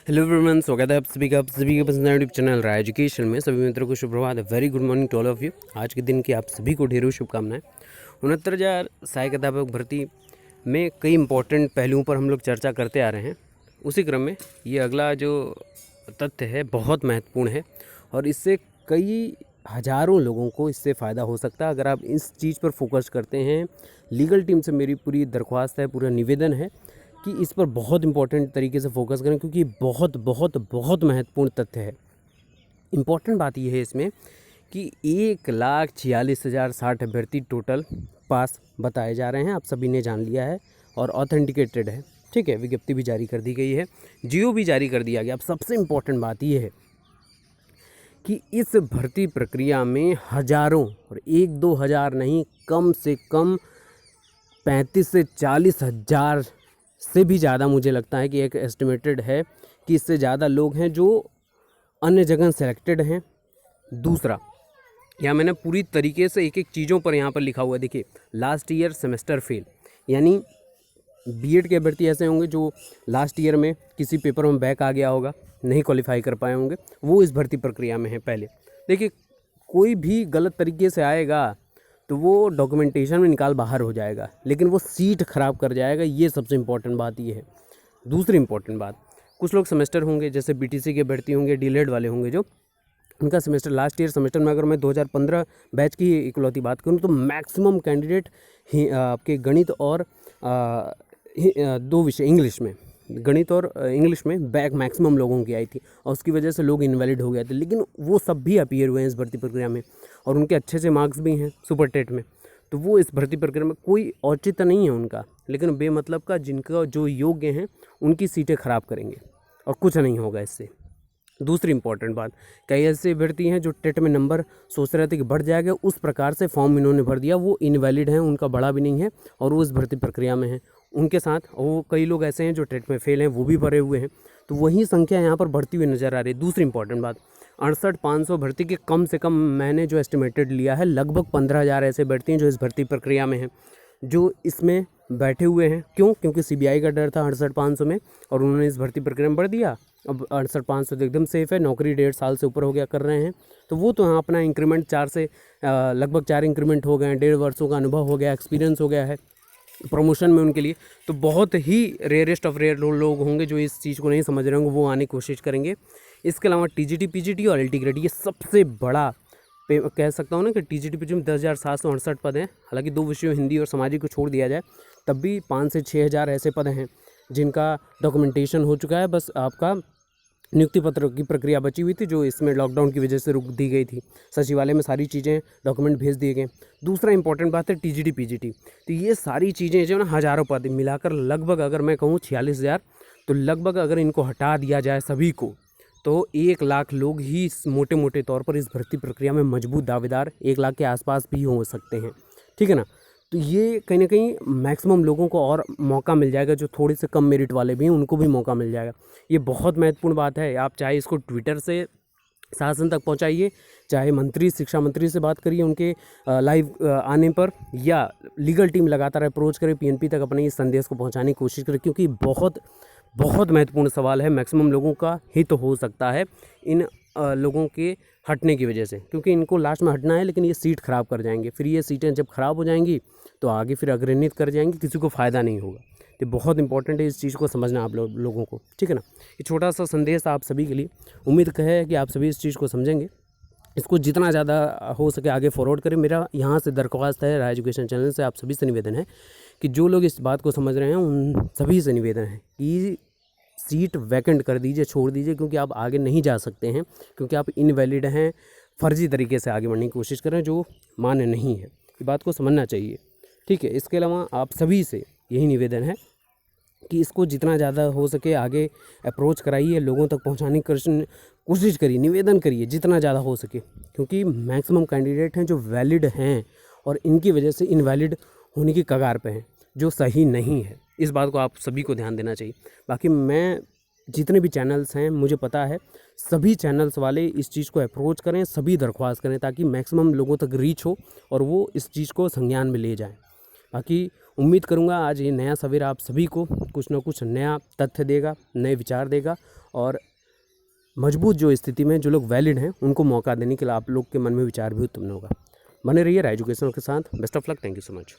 Hello everyone, स्वागत है आप सभी का पसंद यूट्यूब चैनल राय एजुकेशन में। सभी मित्रों को शुभ प्रभात, very good morning to all of you. आज के दिन की आप सभी को ढेरों शुभकामनाएं। 69,000 सहायक अध्यापक भर्ती में कई इंपॉर्टेंट पहलुओं पर हम लोग चर्चा करते आ रहे हैं। उसी क्रम में ये अगला जो तथ्य है बहुत महत्वपूर्ण है और इससे कई हज़ारों लोगों को इससे फ़ायदा हो सकता है अगर आप इस चीज़ पर फोकस करते हैं। लीगल टीम से मेरी पूरी दरख्वास्त है, पूरा निवेदन है कि इस पर बहुत इंपॉर्टेंट तरीके से फोकस करें, क्योंकि बहुत बहुत बहुत महत्वपूर्ण तथ्य है। इम्पॉर्टेंट बात यह है इसमें कि 1,46,060 अभ्यर्थी टोटल पास बताए जा रहे हैं। आप सभी ने जान लिया है और ऑथेंटिकेटेड है, ठीक है। विज्ञप्ति भी जारी कर दी गई है, जीओ भी जारी कर दिया गया। अब सबसे इम्पॉर्टेंट बात यह है कि इस भर्ती प्रक्रिया में हज़ारों और 1-2 हज़ार नहीं, कम से कम 35 से 40 हज़ार से भी ज़्यादा मुझे लगता है कि एक एस्टिमेटेड है कि इससे ज़्यादा लोग हैं जो अन्य जगह सेलेक्टेड हैं। दूसरा, यहाँ मैंने पूरी तरीके से एक एक चीज़ों पर यहाँ पर लिखा हुआ है। देखिए, लास्ट ईयर सेमेस्टर फेल, यानी बीएड के अभ्यर्थी ऐसे होंगे जो लास्ट ईयर में किसी पेपर में बैक आ गया होगा, नहीं क्वालिफाई कर पाए होंगे, वो इस भर्ती प्रक्रिया में है। पहले देखिए, कोई भी गलत तरीके से आएगा तो वो डॉक्यूमेंटेशन में निकाल बाहर हो जाएगा, लेकिन वो सीट ख़राब कर जाएगा। ये सबसे इम्पोर्टेंट बात ये है। दूसरी इम्पोर्टेंट बात, कुछ लोग सेमेस्टर होंगे, जैसे बीटीसी के भर्ती होंगे, डीलेड वाले होंगे, जो उनका सेमेस्टर लास्ट ईयर सेमेस्टर में, अगर मैं 2015 बैच की इकलौती बात करूँ तो मैक्सिमम कैंडिडेट आपके गणित और 2 विषय इंग्लिश में, गणित और इंग्लिश में बैक मैक्सिमम लोगों की आई थी और उसकी वजह से लोग इनवैलिड हो गए थे। लेकिन वो सब भी अपीयर हुए हैं इस भर्ती प्रक्रिया में और उनके अच्छे से मार्क्स भी हैं सुपर टेट में। तो वो इस भर्ती प्रक्रिया में कोई औचित्य नहीं है उनका, लेकिन बेमतलब का जिनका जो योग्य हैं उनकी सीटें ख़राब करेंगे और कुछ नहीं होगा इससे। दूसरी इंपॉर्टेंट बात, कई ऐसे अभ्यर्थी हैं जो टेट में नंबर सोच रहे थे कि बढ़ जाएगा, उस प्रकार से फॉर्म इन्होंने भर दिया, वो इनवैलिड हैं, उनका बढ़ा भी नहीं है और वो इस भर्ती प्रक्रिया में है। उनके साथ वो कई लोग ऐसे हैं जो टेट में फेल हैं, वो भी भरे हुए हैं। तो वही संख्या यहाँ पर बढ़ती हुई नज़र आ रही है। दूसरी इंपॉर्टेंट बात, 68,500 भर्ती के कम से कम मैंने जो एस्टिमेटेड लिया है, लगभग 15,000 ऐसे भर्ती हैं जो इस भर्ती प्रक्रिया में हैं, जो इसमें बैठे हुए हैं। क्यों? क्योंकि सीबीआई का डर था 68,500 में और उन्होंने इस भर्ती प्रक्रिया में बढ़ दिया। अब 68,500 तो एकदम सेफ़ है, नौकरी 1.5 साल से ऊपर हो गया कर रहे हैं, तो वो तो यहाँ अपना इंक्रीमेंट 4 से लगभग 4 इंक्रीमेंट हो गए हैं, 1.5 वर्षों का अनुभव हो गया, एक्सपीरियंस हो गया है प्रमोशन में उनके लिए। तो बहुत ही रेयरेस्ट ऑफ रेयर लोग होंगे जो इस चीज़ को नहीं समझ रहे होंगे, वो आने की कोशिश करेंगे। इसके अलावा टीजीटी, पीजीटी और एलटी ग्रेड, ये सबसे बड़ा कह सकता हूँ ना कि टीजीटी पीजीटी में 10,768 पद हैं। हालांकि 2 विषयों हिंदी और सामाजिक को छोड़ दिया जाए तब भी 5 से 6,000 ऐसे पद हैं जिनका डॉक्यूमेंटेशन हो चुका है। बस आपका नियुक्ति पत्र की प्रक्रिया बची हुई थी, जो इसमें लॉकडाउन की वजह से रुक दी गई थी। सचिवालय में सारी चीज़ें डॉक्यूमेंट भेज दिए गए। दूसरा इंपॉर्टेंट बात है टीजीटी पीजीटी, तो ये सारी चीज़ें जो ना हज़ारों पद मिलाकर लगभग, अगर मैं कहूँ 46,000, तो लगभग अगर इनको हटा दिया जाए सभी को, तो 1 लाख लोग ही मोटे मोटे तौर पर इस भर्ती प्रक्रिया में मजबूत दावेदार 1 लाख के आसपास भी हो सकते हैं, ठीक है ना। तो ये कहीं ना कहीं मैक्सिमम लोगों को और मौका मिल जाएगा, जो थोड़े से कम मेरिट वाले भी हैं उनको भी मौका मिल जाएगा। ये बहुत महत्वपूर्ण बात है। आप चाहे इसको ट्विटर से शासन तक पहुंचाइए, चाहे मंत्री, शिक्षा मंत्री से बात करिए उनके लाइव आने पर, या लीगल टीम लगातार अप्रोच करे, पीएनपी तक अपने इस संदेश को पहुंचाने की कोशिश करे, क्योंकि बहुत बहुत महत्वपूर्ण सवाल है। मैक्सिमम लोगों का हित हो सकता है इन लोगों के हटने की वजह से, क्योंकि इनको लास्ट में हटना है, लेकिन ये सीट ख़राब कर जाएंगे। फिर ये सीटें जब ख़राब हो जाएंगी तो आगे फिर अग्रणित कर जाएंगी, किसी को फ़ायदा नहीं होगा। तो बहुत इंपॉर्टेंट है इस चीज़ को समझना आप लोगों को, ठीक है ना। ये छोटा सा संदेश आप सभी के लिए, उम्मीद है कि आप सभी इस चीज़ को समझेंगे। इसको जितना ज़्यादा हो सके आगे फॉरवर्ड करें। मेरा यहाँ से दरख्वास्त है, राय एजुकेशन चैनल से आप सभी से निवेदन है कि जो लोग इस बात को समझ रहे हैं उन सभी से निवेदन है कि सीट वैकेंट कर दीजिए, छोड़ दीजिए, क्योंकि आप आगे नहीं जा सकते हैं, क्योंकि आप इनवैलिड हैं, फर्जी तरीके से आगे बढ़ने की कोशिश कर रहे हैं, जो मान्य नहीं है। ये बात को समझना चाहिए, ठीक है। इसके अलावा आप सभी से यही निवेदन है कि इसको जितना ज़्यादा हो सके आगे अप्रोच कराइए, लोगों तक पहुंचाने की कोशिश करिए, निवेदन करिए जितना ज़्यादा हो सके, क्योंकि मैक्सिमम कैंडिडेट हैं जो वैलिड हैं और इनकी वजह से इनवैलिड होने की कगार पे हैं, जो सही नहीं है। इस बात को आप सभी को ध्यान देना चाहिए। बाकी मैं जितने भी चैनल्स हैं, मुझे पता है सभी चैनल्स वाले इस चीज़ को अप्रोच करें, सभी दरख्वास्त करें, ताकि मैक्सिमम लोगों तक रीच हो और वो इस चीज़ को संज्ञान में ले जाएं। बाकी उम्मीद करूँगा आज ये नया सवेरा आप सभी को कुछ ना कुछ नया तथ्य देगा, नए विचार देगा और मजबूत जो स्थिति में जो लोग वैलिड हैं उनको मौका देने के लिए आप लोग के मन में विचार भी उत्पन्न होगा। बने रहिए राय एजुकेशनल के साथ। Best of luck. Thank you so much.